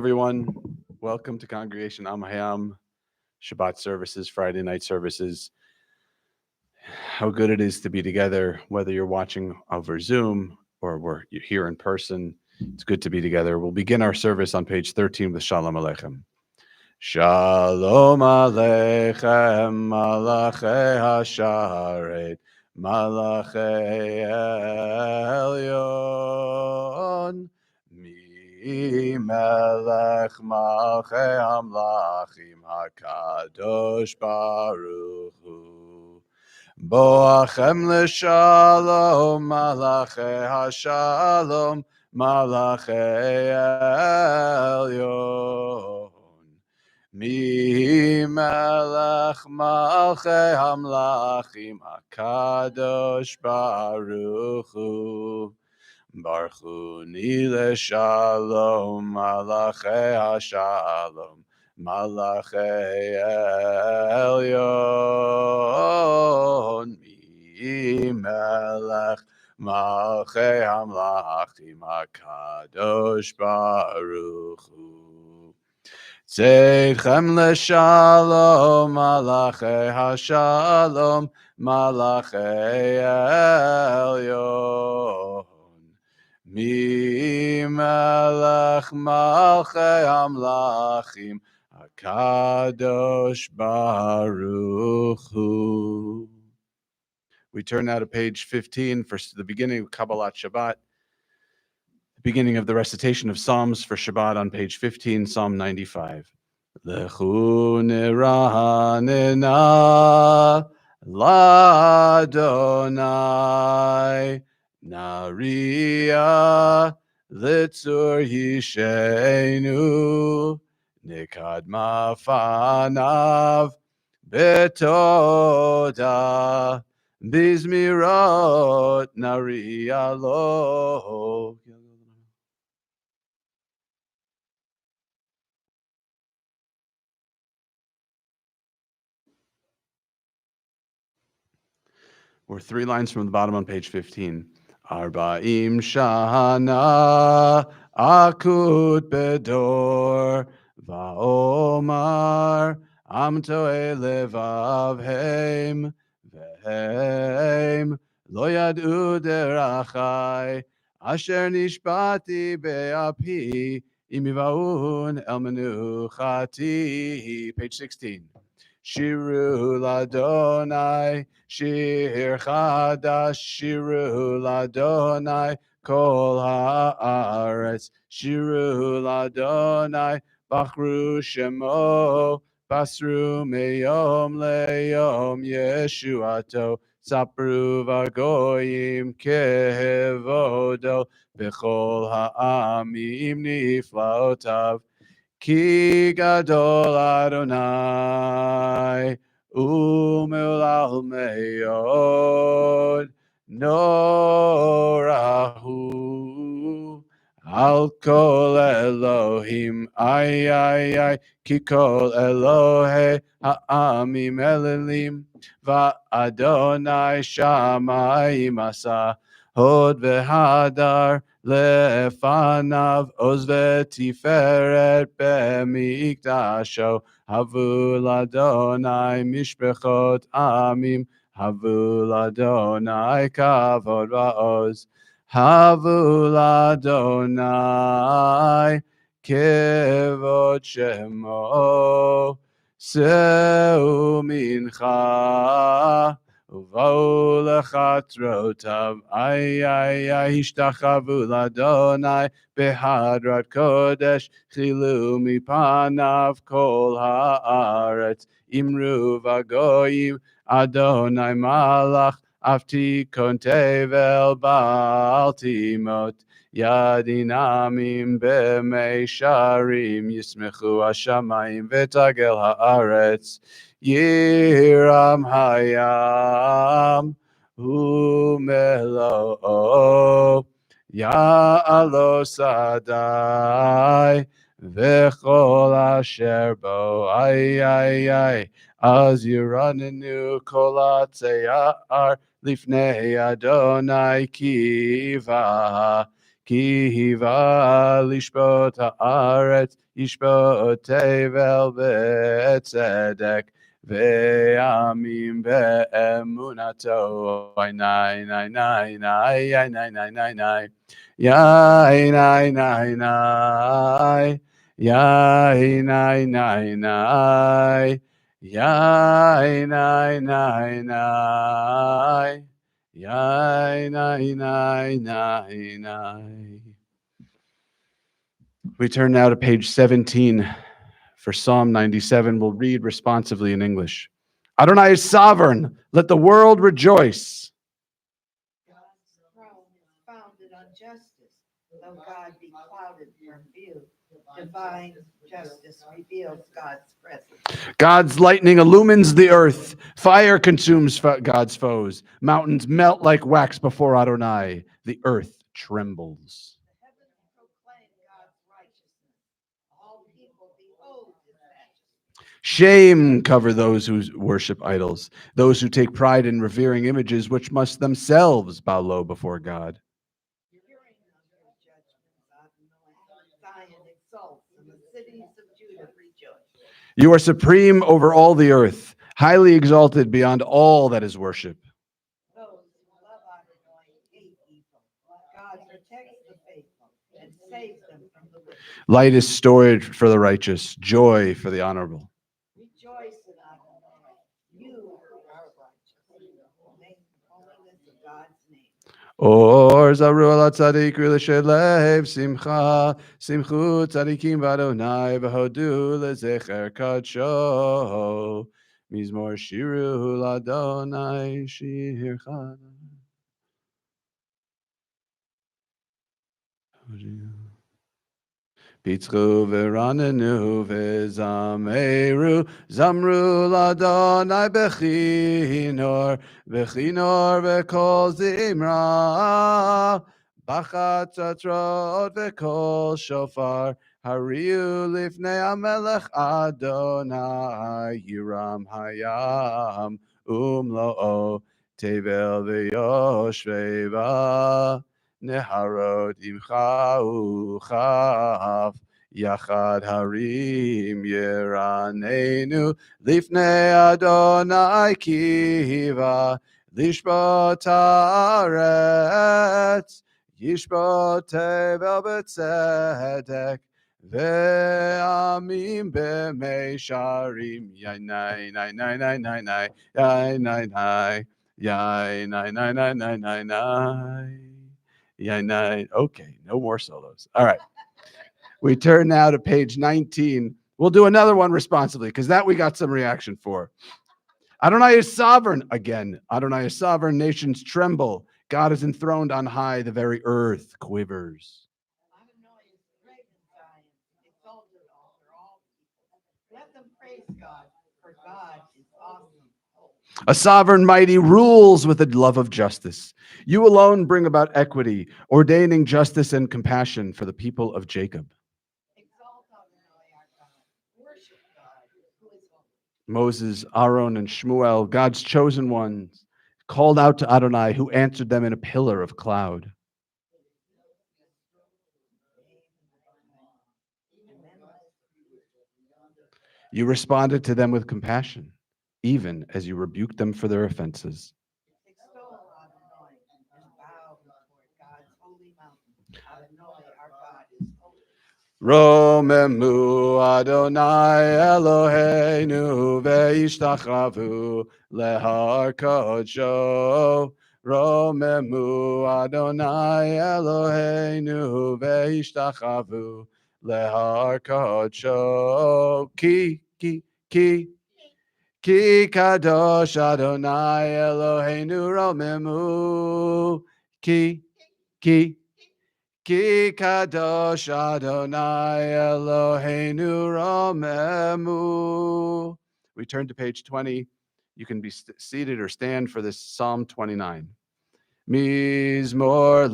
Everyone. Welcome to Congregation HaYam Shabbat services, Friday night services. How good it is to be together, whether you're watching over Zoom or you're here in person. It's good to be together. We'll begin our service on page 13 with Shalom Aleichem. Shalom Aleichem, Malachei HaSharet, Malachei Elyon. Melech Malchei Hamlachim HaKadosh Baruch Hu. Boachem l'shalom, Malachei HaShalom, Malachei Elyon. Melech Malchei Hamlachim HaKadosh Baruch Hu. Barchuni l'shalom, Malachei HaShalom, Malachei Elyon. Melech Malchei Hamlachim HaKadosh Baruch Hu. Tzedchem l'shalom, Malachei HaShalom, Malachei Elyon. Melech Malchei Hamlachim HaKadosh Baruch Hu. We turn now to page 15 for the beginning of Kabbalat Shabbat, the beginning of the recitation of Psalms for Shabbat on page 15, Psalm 95. Lechu niranena l'Adonai, Nariya litzur yishenu, nikadma fanav betoda, bizmirot nariya lo. We're 3 lines from the bottom on page 15. Arba'im shana akut bedor va'omar am to'e levav heim vehem lo yad'u derachai asher nishbati be'api imiva'un el menuchati. Page 16. Shiru ladonai, shir chadash, shiru ladonai, kol haaretz, shiru ladonai, bachru shemo, basru meyom leyom yeshuato, sapru vagoyim kehevodo, bechol ha'amim niflaotav. Ki gadol Adonai, u'me'olal me'od, norahu, al kol Elohim, ay, ki kol Elohe ha'amim elelim, va'Adonai shamayim asa, hod v'hadar, Lefanav oz v'tiferet b'mikdasho, havu l'Adonai mishpechot amim, havu l'Adonai kavod va'oz, havu l'Adonai kevod shemo, seu mincha. Uva'u lechatrotav, ay, hishtachavu l'Adonai, behadrat kodesh, chilu mipanav kol haaretz, imru vagoyim, Adonai malach, aftikon tevel ba'al timot, yadinamim b'mei sharim, yismechu hashamayim v'tagel haaretz, Yiram HaYam U'Melo Ya'alo Sadai V'chol Asher Bo Ay Az Yiranenu Kol Atzei Ya'ar Lifnei Adonai Kiva Ki hiva lishpot haaretz, yishpot tevel betzedek, ve'amim be'emunato. Ay, nai, nai, nai, nai, ay, nai, nai, nai, nai. Yai, nai, nai, nai. Yai, nai, nai, nai. Yai, nai, nai, nai. Yai, nai, nai, nai, nai. We turn now to page 17 for Psalm 97. We'll read responsively in English. Adonai is sovereign. Let the world rejoice. God's throne is founded on justice, though God be clouded from view. Divine justice reveals God's presence. God's lightning illumines the earth. Fire consumes God's foes. Mountains melt like wax before Adonai. The earth trembles. The heavens proclaim God's righteousness. All people behold his majesty. Shame cover those who worship idols, those who take pride in revering images which must themselves bow low before God. Hearing of your judgments, Adonai, Zion exults, and the cities of Judah rejoice. You are supreme over all the earth, highly exalted beyond all that is worship. Those who love Adonai hate evil. God protects the faithful and saves them from the wicked. Light is stored for the righteous, joy for the honorable. Rejoice in Adonai, you are righteous. Proclaim the holiness of God's name. Or zaru ala tzadik l'shelev simcha, simchu tzadikim v'Adonai v'hodu lezecher kadsho. Mizmor shiru l'Adonai shir chad. Pitzchu v'ranenu v'zameru, zamru l'Adonai bechinor, bechinor v'kol zimra, b'chatzatrot v'kol shofar, hariu lifnei hamelech Adonai, Hiram HaYam umlo'o, tevel v'yoshvei Neharot imcha uchaf, yachad harim yeranenu, lifnei Adonai kiva, lishbot haaretz, yishbot tevel betzedek, ve'amim b'meisharim, yanai, nai, nai, nai, nai, nai, yai, nai, nai, yai, nai, nai, nai, nai, nai, nai. Yeah, no, okay, no more solos. All right. We turn now to page 19. We'll do another one responsibly because that we got some reaction for. Adonai is sovereign again. Adonai is sovereign. Nations tremble. God is enthroned on high. The very earth quivers. Adonai is great in Zion, exalted over all people. Let them praise God, for God is awesome. A sovereign mighty rules with the love of justice. You alone bring about equity, ordaining justice and compassion for the people of Jacob. Exalt Adonai our God. Worship God, who is holy. Moses, Aaron, and Shmuel, God's chosen ones, called out to Adonai, who answered them in a pillar of cloud. You responded to them with compassion, even as you rebuked them for their offenses. Extol Adonai and bow before God's holy mountain. Adonai our God is holy. Romemu Adonai Eloheinu ve'ishtachavu lehar kodsho. Romemu Adonai Eloheinu ve'ishtachavu lehar kodsho. Ki kadosh Adonai Eloheinu romemu. Ki kadosh Adonai Eloheinu romemu. We turn to page 20. You can be seated or stand for this Psalm 29. Mizmor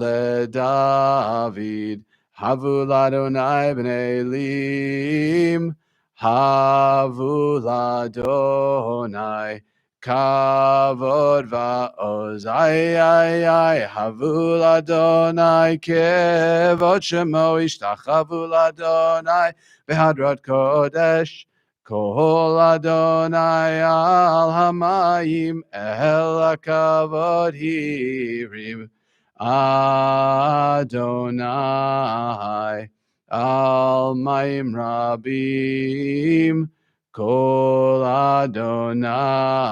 leDavid, havu l'Adonai b'nei Elim, havu l'Adonai, kavod va'oz. Ay, havu l'Adonai kevod shemo ishtachavu l'Adonai v'hadrat kodesh. Kol Adonai al hamayim el kavod hirim. Adonai al mayim rabim. Kol Adonai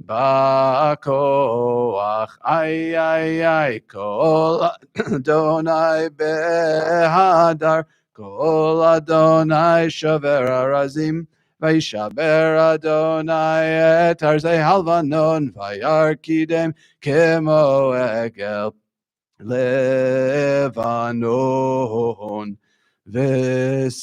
ba'koach. Ay, kol Adonai behadar. Kol Adonai shover arazim. Vaishaber Adonai et arzei halvanon. Vayarkidem kemo egel Levanon. Vesirion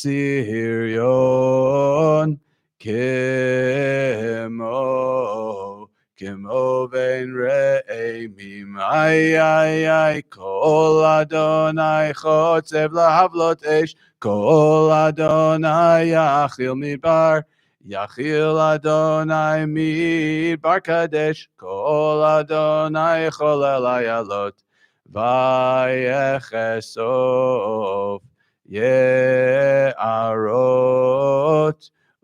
Kemo ben re'emim. Ay, kol Adonai chotzev lahavlot esh. Kol Adonai yachil midbar. Yachil Adonai midbar kadesh. Kol Adonai cholel ayalot. Vayechesof Ye'arot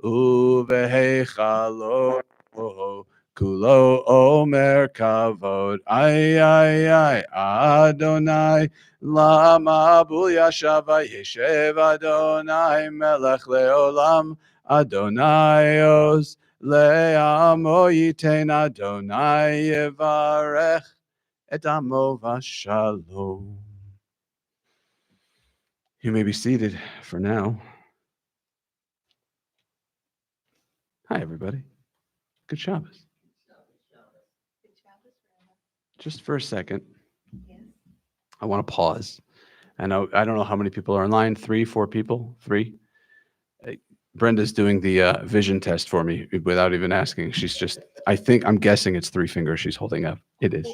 Uvehechalot Kulo Omer Kavod. Ay, Adonai Lama Buyashava Yeshev Adonai Melech Leolam. Adonai Oz Le'amo Yiten. Adonai Yevarech et amo v'shalom. You may be seated for now. Hi, everybody. Good Shabbos. Just for a second, I want to pause. I don't know how many people are online. 3, 4 people? 3? Brenda's doing the vision test for me without even asking. I'm guessing it's 3 fingers she's holding up. It is.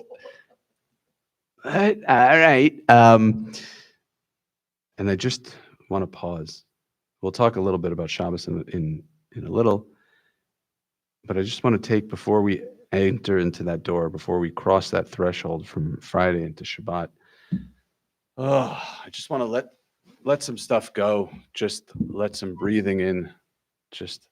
All right. And I just want to pause. We'll talk a little bit about Shabbos in a little, but I just want to take, before we enter into that door, before we cross that threshold from Friday into Shabbat, I just want to let some stuff go. Just let some breathing in. Just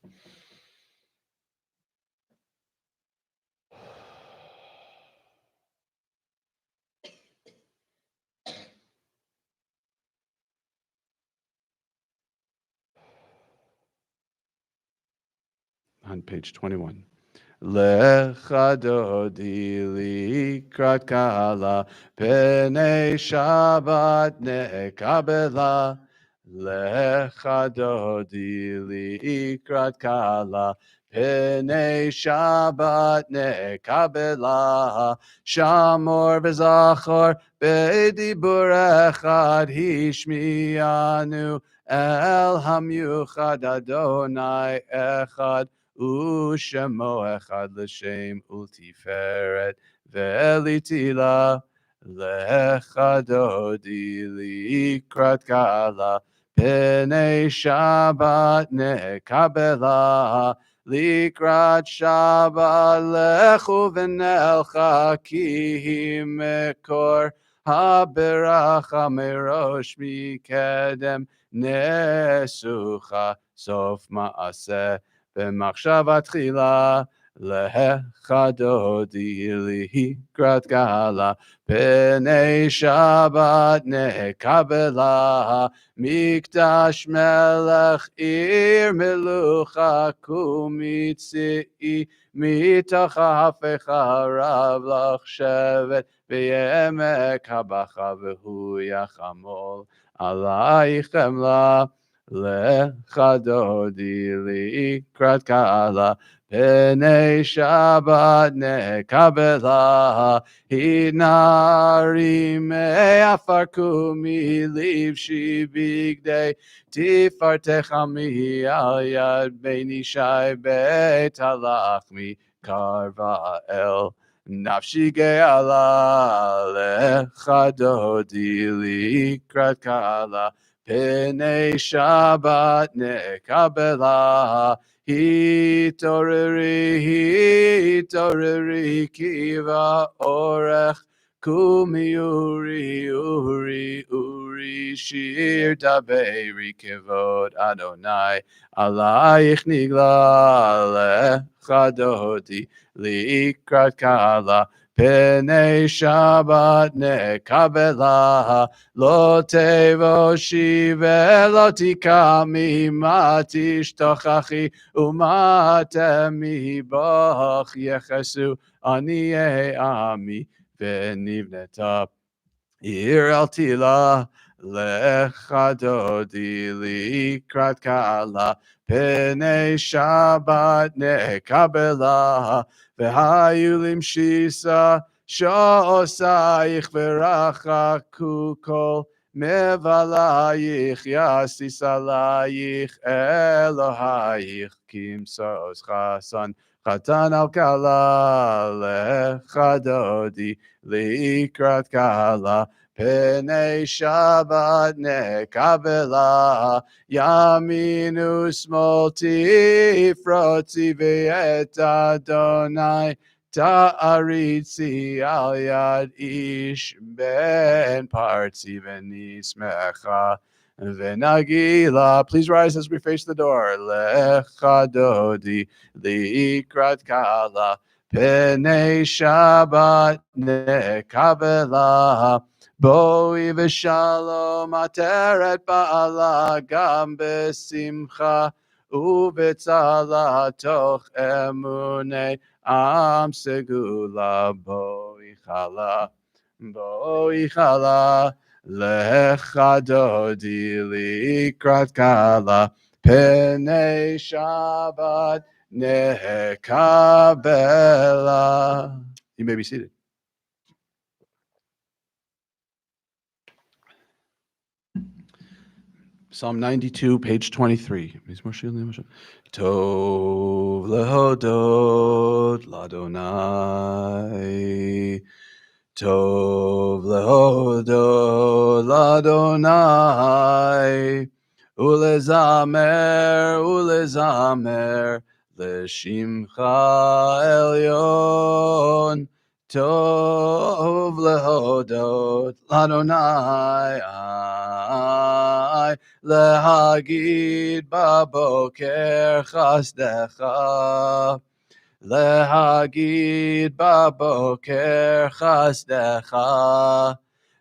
on page 21. Lecha dodi likrat kala penei Shabbat ne'kabela. Lecha dodi likrat kala penei Shabbat ne'kabela. Shamor v'zachor be'dibur echad hishmianu el hamyuchad Adonai echad. Ushemo echad l'shem ultiferet ve'litila. Lecha dodi likrat kala penei Shabbat ne'kabela. Likrat Shabbat lechu v'nelcha ki mekor haberacha merosh mikedem nesucha sof ma'aseh b'machshava tchila. Lecha dodi likrat kala penei Shabbat ne'kabela. Mikdash melech ir melucha kumitzi mitoch hafecha rav lach shevet v'yemek habacha v'hu yachamol alaychem la. Lecha dodi likrat kala penei Shabbat ne'kabela. Hinari me'afarku milivshi bigdei tifartecha mi al yad beini shai beit halach mi karva el nafshi ge'ala. Lecha dodi likrat kala Pnei Shabbat nekabela. Hitoreri kiva orech. Kumi uri shir daberi kevod Adonai. Alayich nigla lechadodi likrat kala. Pnei Shabbat nekabela. Lo tevoshi velo tikami matishtochachi umatemi bach yechesu aniye ami venivneta ir al tila lechadodi likrat kala penei Shabbat nekabela v'hayulim shisa Sha'osayich v'rachaku kol mevalayich yasisalayich Elohayich kimsos chasan chatan al kala lechadodi likrat kala Penei Shabbat nekabela yaminu smolti froti ve'et Adonai Ta'aritzi al yad ish ben partzi v'nismecha v'nagila. Please rise as we face the door. Lechadodi likrat kala penei Shabbat nekabela boi v'shalom ateret ba'ala gam besimcha ubetzala toch emunei Am segula boichala lechadodi likrat kala penei Shabbat nekabela. You may be seated. Psalm 92, page 23. Tov lehodot ladonai. Tov lehodot ladonai. Ulezamer leshimcha elyon. Tov lehodot ladonai. Lehagid baboker chasdecha. Lehagid baboker chasdecha.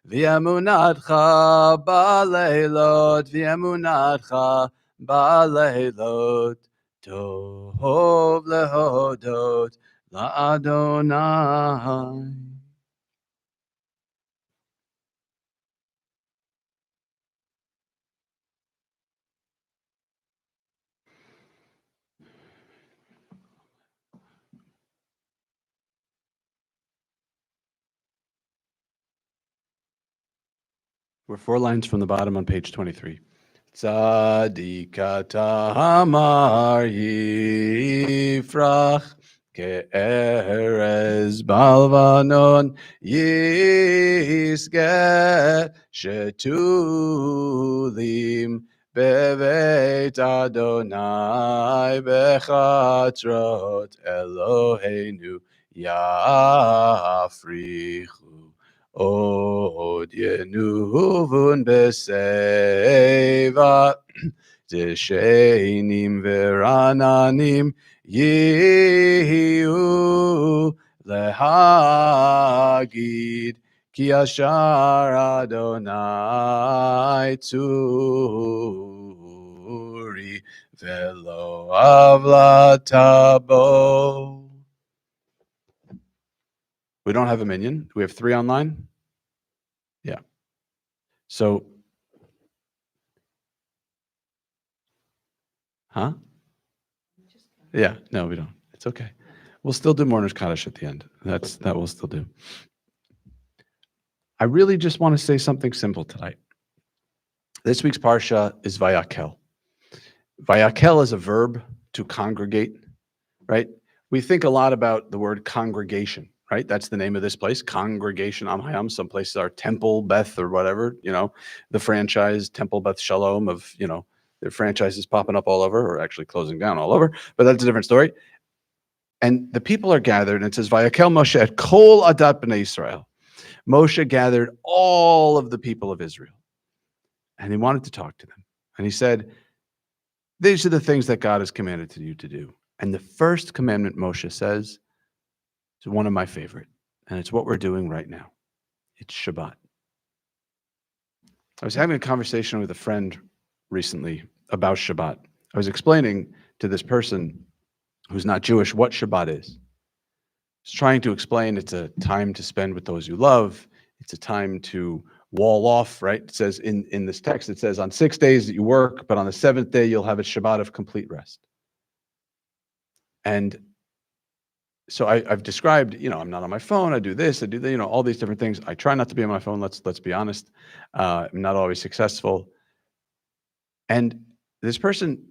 V'emunatcha baleilot. Tov lehodot la'Adonai. We're 4 lines from the bottom on page 23. Tzadika tamar yifrach ke'erez balvanon yisget shetulim beveit Adonai bechatrot Eloheinu yafrichu Od yenuvun beseva Zeshenim verananim Yehu lehagid Ki ashar Adonai tzuri Velo avlatabo. We don't have a minion. We have 3 online. Yeah. So, huh? Yeah. No, we don't. It's okay. We'll still do Mourner's Kaddish at the end. That we'll still do. I really just want to say something simple tonight. This week's parsha is Vayakel. Vayakel is a verb to congregate, right? We think a lot about the word congregation, right? That's the name of this place, Congregation Am HaYam. Some places are Temple Beth or whatever, the franchise Temple Beth Shalom of, their franchises popping up all over, or actually closing down all over, but that's a different story. And the people are gathered, and it says, Vayakel Moshe et kol adat b'nei Israel. Moshe gathered all of the people of Israel, and he wanted to talk to them. And he said, these are the things that God has commanded you to do. And the first commandment, Moshe says, is one of my favorite, and it's what we're doing right now. It's Shabbat. I was having a conversation with a friend recently about Shabbat. I was explaining to this person who's not Jewish what Shabbat is. I was trying to explain it's a time to spend with those you love. It's a time to wall off, right? It says in this text, it says on 6 days that you work, but on the seventh day, you'll have a Shabbat of complete rest. And so I've described, I'm not on my phone. I do this, I do that, all these different things. I try not to be on my phone. Let's be honest. I'm not always successful. And this person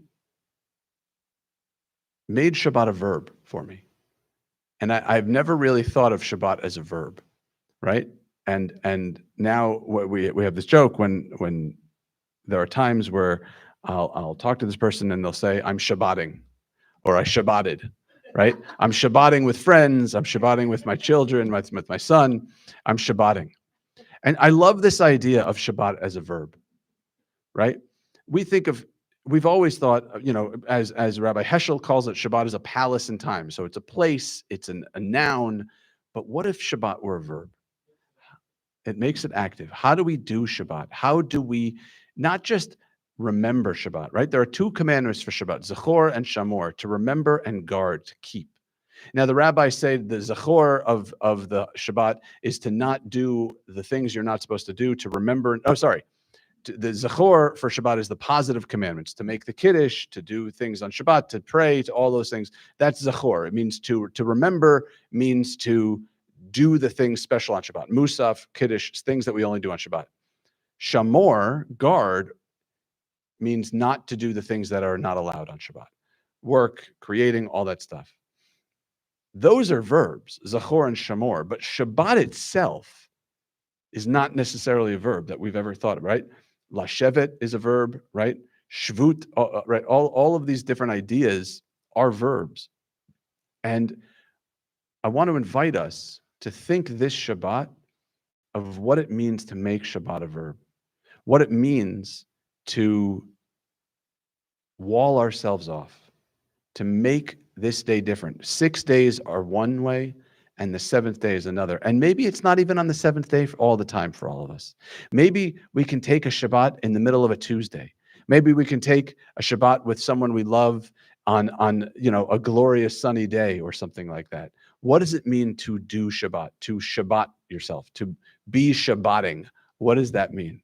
made Shabbat a verb for me. And I've never really thought of Shabbat as a verb, right? And now we have this joke when there are times where I'll talk to this person and they'll say, I'm Shabbating, or I Shabbated, right? I'm Shabbating with friends. I'm Shabbating with my children, with my son. I'm Shabbating. And I love this idea of Shabbat as a verb, right? We've always thought, as Rabbi Heschel calls it, Shabbat is a palace in time. So it's a place, it's a noun. But what if Shabbat were a verb? It makes it active. How do we do Shabbat? How do we not just remember Shabbat, right? There are two commandments for Shabbat, Zachor and Shamor, to remember and guard, to keep. Now, the rabbis say the Zachor of the Shabbat is to not do the things you're not supposed to do, to remember. The Zachor for Shabbat is the positive commandments, to make the Kiddush, to do things on Shabbat, to pray, to all those things. That's Zachor. It means to remember, means to do the things special on Shabbat. Musaf, Kiddush, things that we only do on Shabbat. Shamor, guard, means not to do the things that are not allowed on Shabbat. Work, creating, all that stuff. Those are verbs, Zachor and Shamor, but Shabbat itself is not necessarily a verb that we've ever thought of, right? Lashevet is a verb, right? Shvut, right? All of these different ideas are verbs. And I want to invite us to think this Shabbat of what it means to make Shabbat a verb, what it means to wall ourselves off, to make this day different. 6 days are one way, and the seventh day is another. And maybe it's not even on the seventh day all the time for all of us. Maybe we can take a Shabbat in the middle of a Tuesday. Maybe we can take a Shabbat with someone we love on a glorious sunny day or something like that. What does it mean to do Shabbat, to Shabbat yourself, to be Shabbating? What does that mean?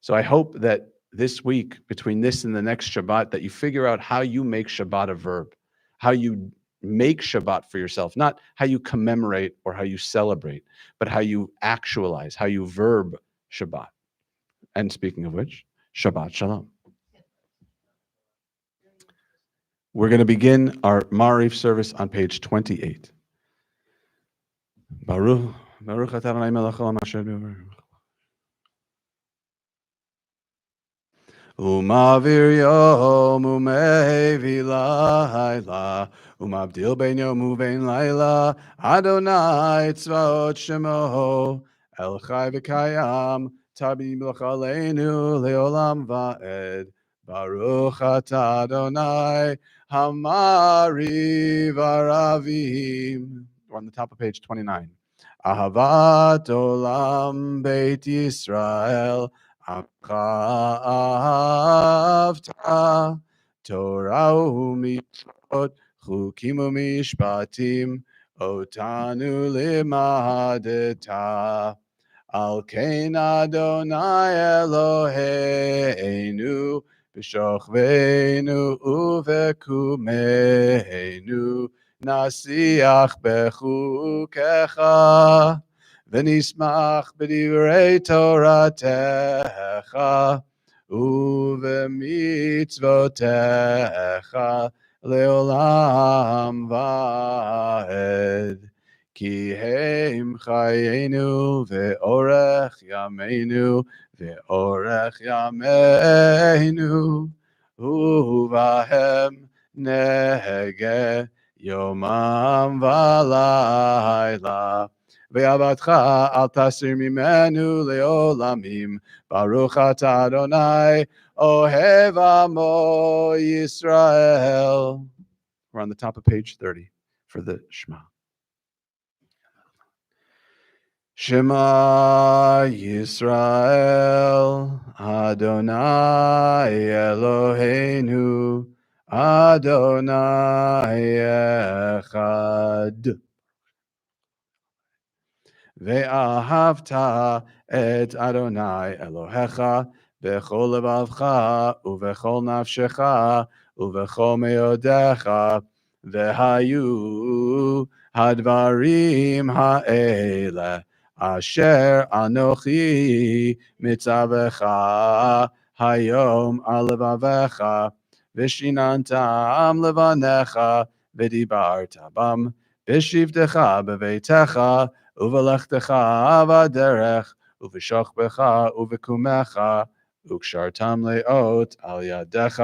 So I hope that this week, between this and the next Shabbat, that you figure out how you make Shabbat a verb, how you make Shabbat for yourself, not how you commemorate or how you celebrate, but how you actualize, how you verb Shabbat. And speaking of which, Shabbat Shalom. We're going to begin our Ma'ariv service on page 28. Baruch atah Adonai melech haolam asher Umavir yom umevi laila umabdil ben yom uvein laila Adonai tzvaot shemo el chai v'kayam tabi melech aleinu leolam va'ed Baruch atah Adonai hamari v'aravim. We're on the top of page 29. Ahavat olam beit Yisrael Ahavta Torah u'mitzvot chukim u'mishpatim otanu limadeta Al kein Adonai Eloheinu b'shochveinu u'vekumeinu nasiach bechukecha v'nismach b'divrei Toratecha u'v'mitzvotecha leolam va'ed כי הם חיינו ואורך ימינו ואורך ימינו, ובהם נהגה יומם ולילה. ועבדך אל תסיר ממנו לעולמים, ברוך אתה אדוני אוהב עמו Yisrael. We're on the top of page 30 for the Shema. Shema Yisrael, Adonai Eloheinu, Adonai Echad. ואהבת את אדוני אלוהיך בכל לבבך ובכל נפשך ובכל מאודיך, והיו הדברים האלה אשר אנוכי מצווך היום על לבביך, ושיננתם לבניך ודיברת בם בשבתך בביתך ובלכתך בדרך ובשוכבך ובקומך, וקשרתם לאות על ידיך,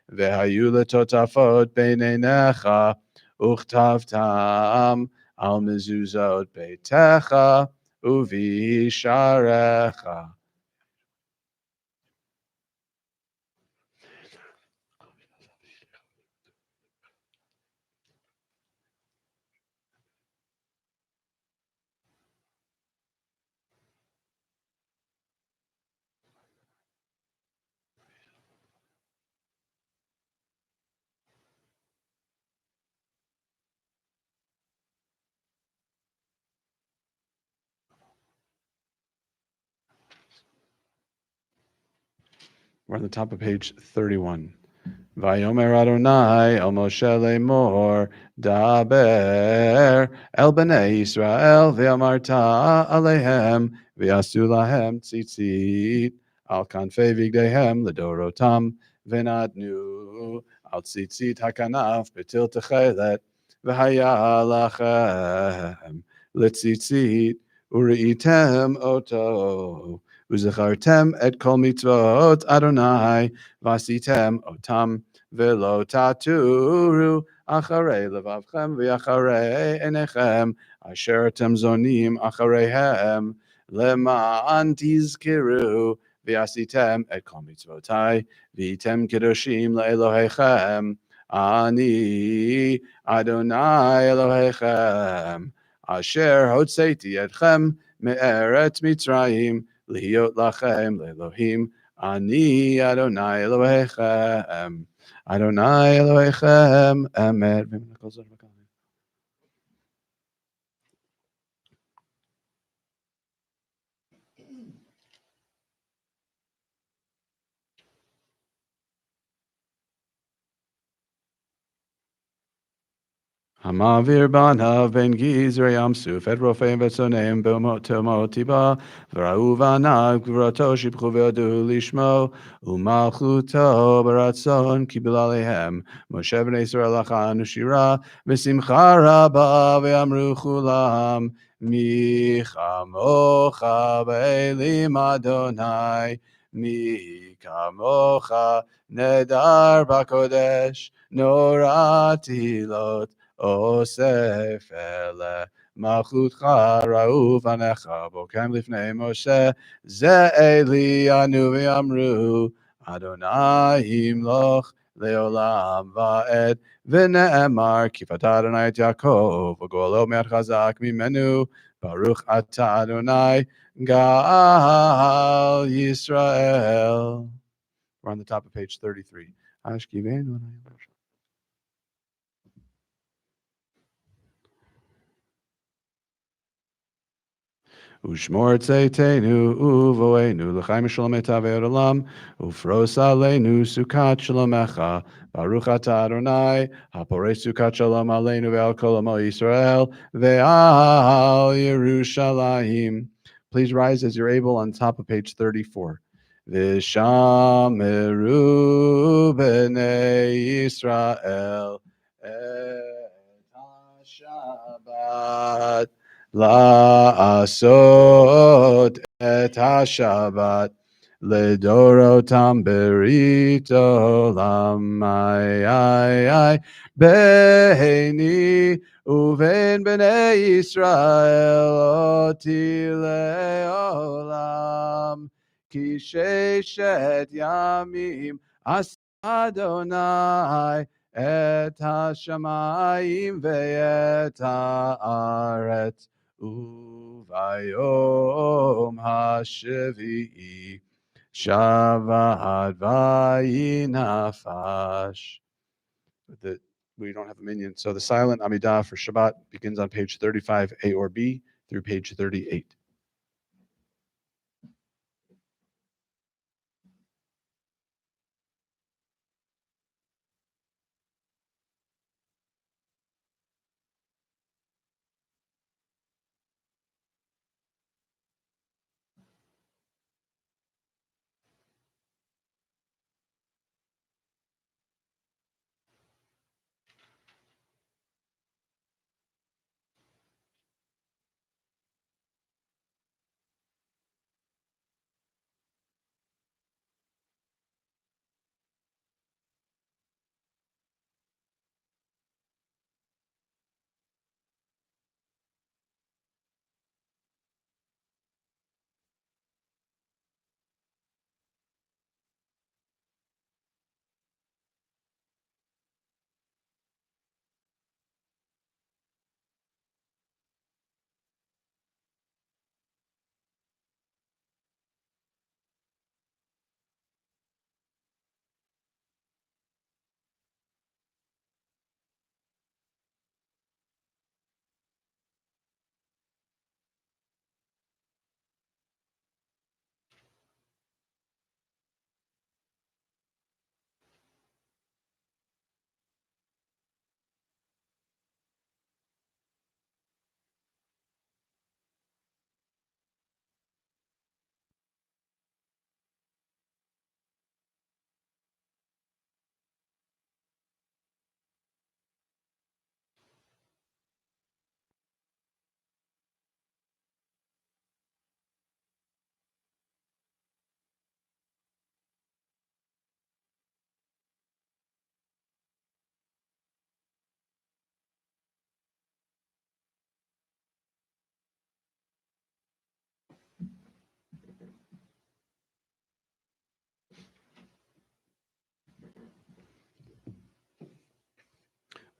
והיו לטוטפות בין עיניך, וכתבתם על מזוזות ביתך ובשעריך. We're on the top of page 31. Vayomer Adonai el Moshe lemor, daber el bnei Yisrael ve'amarta alehem ve'asu lahem tzitzit al kanfei vigdehem ledorotam v'natnu al tzitzit hakanaf betil techelet v'haya lachem letzitzit ureitem oto Uzachartem et kol mitzvot Adonai vasitem otam velo taturu acharei levavchem v'acharei enechem asher etem zonim achareihem leman tizkiru v'asitem et kol mitzvotai v'item kedoshim le'elohechem ani Adonai Elohechem asher hotzeiti etchem me'eretz Mitzrayim Lihiot lachem le'Elohim, ani Adonai Elohechem, Adonai Elohechem, Emet. Hamavir banav ben gizrei amsuf et rofeim vetzoneim b'motiba v'ra'u v'anav gvurato shibchu v'yodu lishmo u'malchuto b'ratzon kibel alehem Moshe b'nei Yisrael achanu shira v'simcha rabba v'amru chulam mi chamocha b'elim Adonai mi kamocha nedar b'kodesh norati lot אוסף אלה מלכותך ראו פניך בוקם לפני משה זה אלי ענו ואמרו אדוני ימלוך לעולם ועד ונאמר כי פתה אדוני את יעקב וגואלו מעט חזק ממנו ברוך אתה אדוני גאל ישראל. We're on the top of page 33. השכיבנו Ushmor tzeitenu uvoenu l'chaim shalom etavei olam ufros aleinu sukat shalomecha baruch atah Adonai haporei sukat shalom aleinu ve'al kol amo Yisrael ve'al Yerushalayim. Please rise as you're able on top of page 34. V'shameru b'nei Yisrael et ha-Shabbat לעשות את השבת לדורותם ברית עולם. ביני ובין בני ישראל אותי לעולם, כי ששת ימים עשה אדוני את השמיים ואת הארץ, וביום השביעי שבת וינפש. We don't have a minion, so the silent Amidah for Shabbat begins on page 35, A or B, through page 38.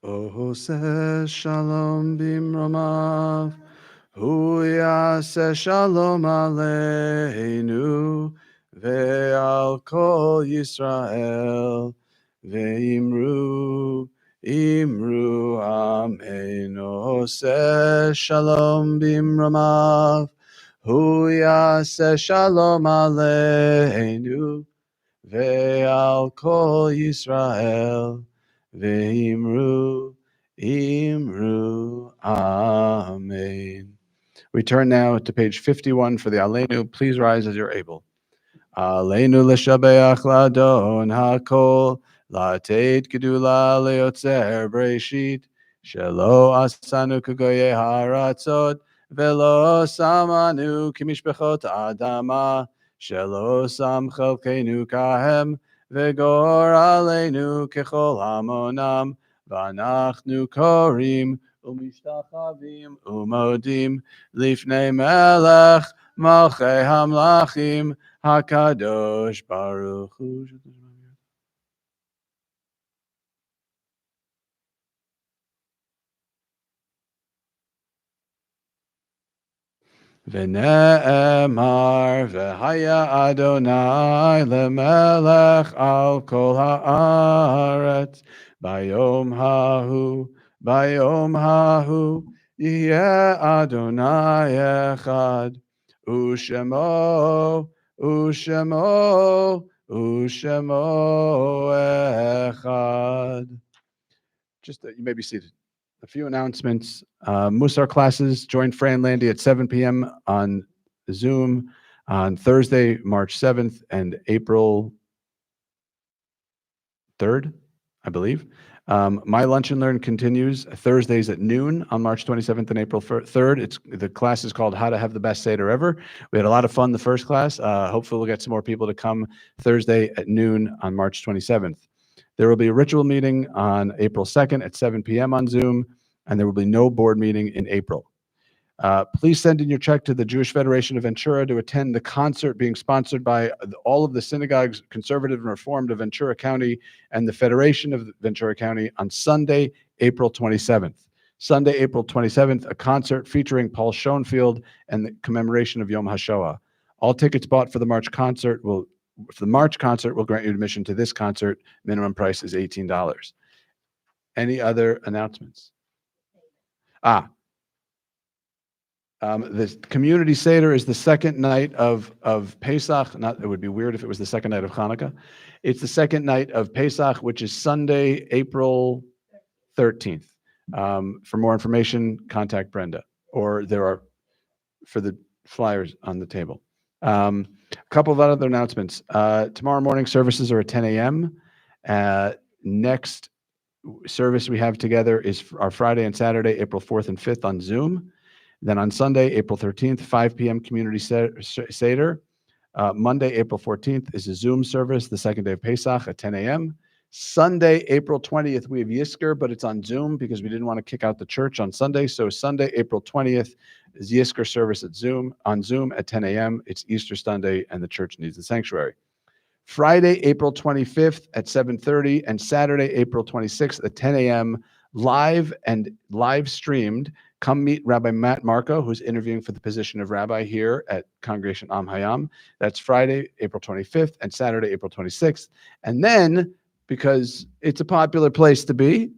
Ose shalom bimromav, hu yaseh shalom aleinu, ve'al kol Yisrael, ve'imru, imru amen. Ose shalom bimromav, hu yaseh shalom aleinu, ve'al kol Yisrael, Ve'imru, Imru, Amen. We turn now to page 51 for the Aleinu. Please rise as you're able. Aleinu l'shabeach l'adon hakol, la'ateit gedula le'otzer breshit, shelo asanu k'goyei haratzot, velo samanu k'mishpechot adama, shelo sam chelkeinu kahem, v'gor aleinu kechol hamonam, v'anachnu korim, u'mishtachavim, u'modim, lifnei melech, malchei hamlachim, Hakadosh Baruch Hu. V'ne'emar v'haya Adonai lemelech al kol haaretz bayom hahu yeh Adonai echad u'shemo echad. Just you may be seated. A few announcements. Musar classes, join Fran Landy at 7 p.m. on Zoom on Thursday, March 7th and April 3rd. I believe. My Lunch and Learn continues Thursdays at noon on March 27th and April 3rd. The class is called How to Have the Best Seder Ever. We had a lot of fun the first class. Hopefully we'll get some more people to come Thursday at noon on March 27th. There will be a ritual meeting on April 2nd at 7 p.m. on Zoom, and there will be no board meeting in April. Please send in your check to the Jewish Federation of Ventura to attend the concert being sponsored by all of the synagogues, conservative and reformed, of Ventura County and the Federation of Ventura County on Sunday, April 27th. Sunday, April 27th, a concert featuring Paul Schoenfield and the commemoration of Yom HaShoah. All tickets bought for the March concert will grant you admission to this concert. Minimum price is $18. Any other announcements? The community Seder is the second night of Pesach. It would be weird if it was the second night of Hanukkah. It's the second night of Pesach, which is Sunday, April 13th. For more information, contact Brenda, or there are for the flyers on the table. A couple of other announcements. Tomorrow morning services are at 10 a.m. Next service we have together is our Friday and Saturday, April 4th and 5th on Zoom. Then on Sunday, April 13th, 5 p.m. Community Seder. Monday, April 14th is a Zoom service, the second day of Pesach at 10 a.m. Sunday, April 20th, we have Yisker, but it's on Zoom because we didn't want to kick out the church on Sunday. So Sunday, April 20th is Yisker service on Zoom at 10 a.m. It's Easter Sunday and the church needs the sanctuary. Friday, April 25th at 7:30 and Saturday, April 26th at 10 a.m. live streamed. Come meet Rabbi Matt Marco, who's interviewing for the position of rabbi here at Congregation HaYam. That's Friday, April 25th and Saturday, April 26th. And then, because it's a popular place to be,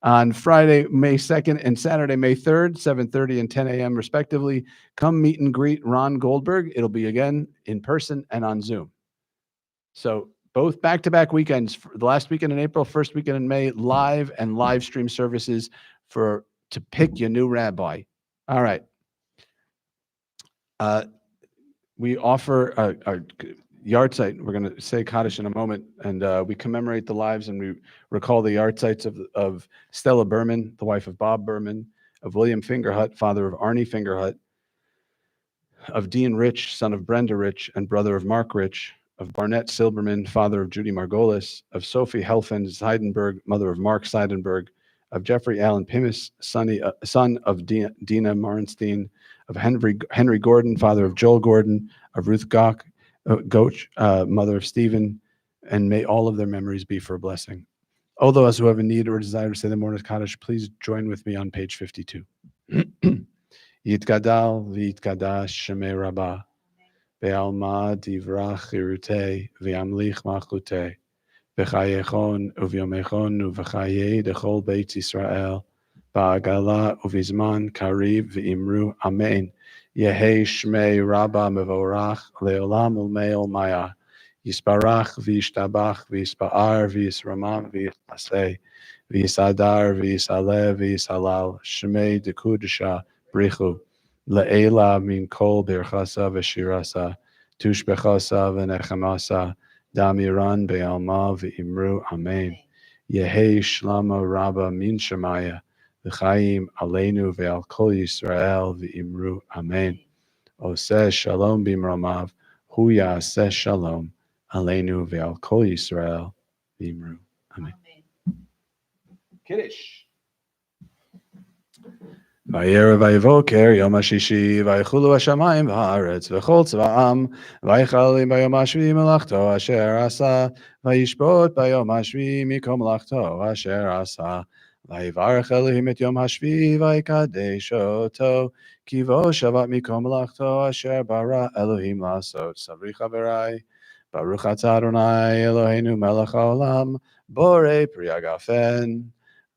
on Friday, May 2nd and Saturday, May 3rd, 7:30 and 10 a.m. respectively, come meet and greet Ron Goldberg. It'll be again in person and on Zoom. So both back-to-back weekends, the last weekend in April, first weekend in May, live stream services to pick your new rabbi. All right. We offer a yard site. We're going to say Kaddish in a moment, and we commemorate the lives and we recall the yard sites of Stella Berman, the wife of Bob Berman, of William Fingerhut, father of Arnie Fingerhut, of Dean Rich, son of Brenda Rich and brother of Mark Rich, of Barnett Silberman, father of Judy Margolis, of Sophie Helfen Seidenberg, mother of Mark Seidenberg, of Jeffrey Allen Pimis, son of Dina Marenstein, of Henry Gordon, father of Joel Gordon, of Ruth Goch, mother of Stephen, and may all of their memories be for a blessing. All those who have a need or desire to say the morning Kaddish, please join with me on page 52. Yitgadal v'yitkadash shemei Rabbah, ve'alma divrach chirutei, ve'amlich malchutei, v'chayechon uvyomechon uv'chayei dechol beit Yisrael, ba'agala uvizman kariv v'imru amen. Yehei shmei Rabbah mevorach leolam ulmei maya. Yisparach v'yishtabach v'yispa'ar v'yisramam v'yisaseh v'yisadar v'yisaleh v'yisalal shmei dekudesha brichu le'ela min kol birchasa v'shirasa tushbechasa v'nechamasa damiran be'alma v'imru amen. Yehei shlama Rabbah min shemaya v'chaim aleinu ve'al kol Yisrael v'imru amen. Oseh shalom b'imromav hu ya'aseh shalom aleinu ve'al kol Yisrael v'imru amen. Kiddush. Va'yerev va'yivoker yom hashishi va'yichulu hashamayim va'aretz v'chol tzva'am va'yichalim b'yom hashvi melachto asher asa va'yishbot b'yom hashvi mikom melachto asher asa va'yivarech Elohim et yom hashvi va'yikadesh oto kivo shavat mikom melachto asher bara Elohim lasot savri chaverai Baruch atah Adonai Eloheinu melech haolam borei pri hagafen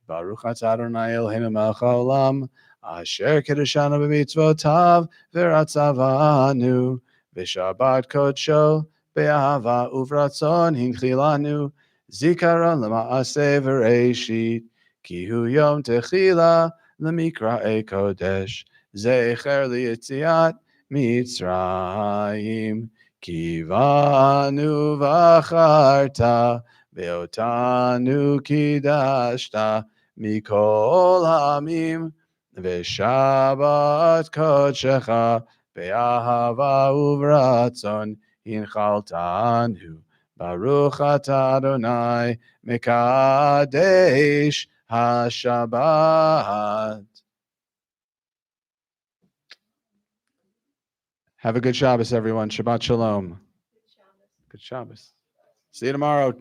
Baruch atah Adonai Eloheinu melech haolam Asher kiddushanu b'mitzvotav v'ratzavanu v'shabbat kodsho be'ahava uvratzon hinchilanu zikaron l'ma'aseh v'reishit ki hu yom techila l'mikra'ei kodesh zecher li'yetziat mitzrayim kivanu v'acharta ואותנו קידשת מכל העמים, ושבת קודשך באהבה וברצון הנחלתנו. ברוך אתה אדוני מקדש השבת. Have a good Shabbos, everyone. Shabbat Shalom. Good Shabbos. See you tomorrow.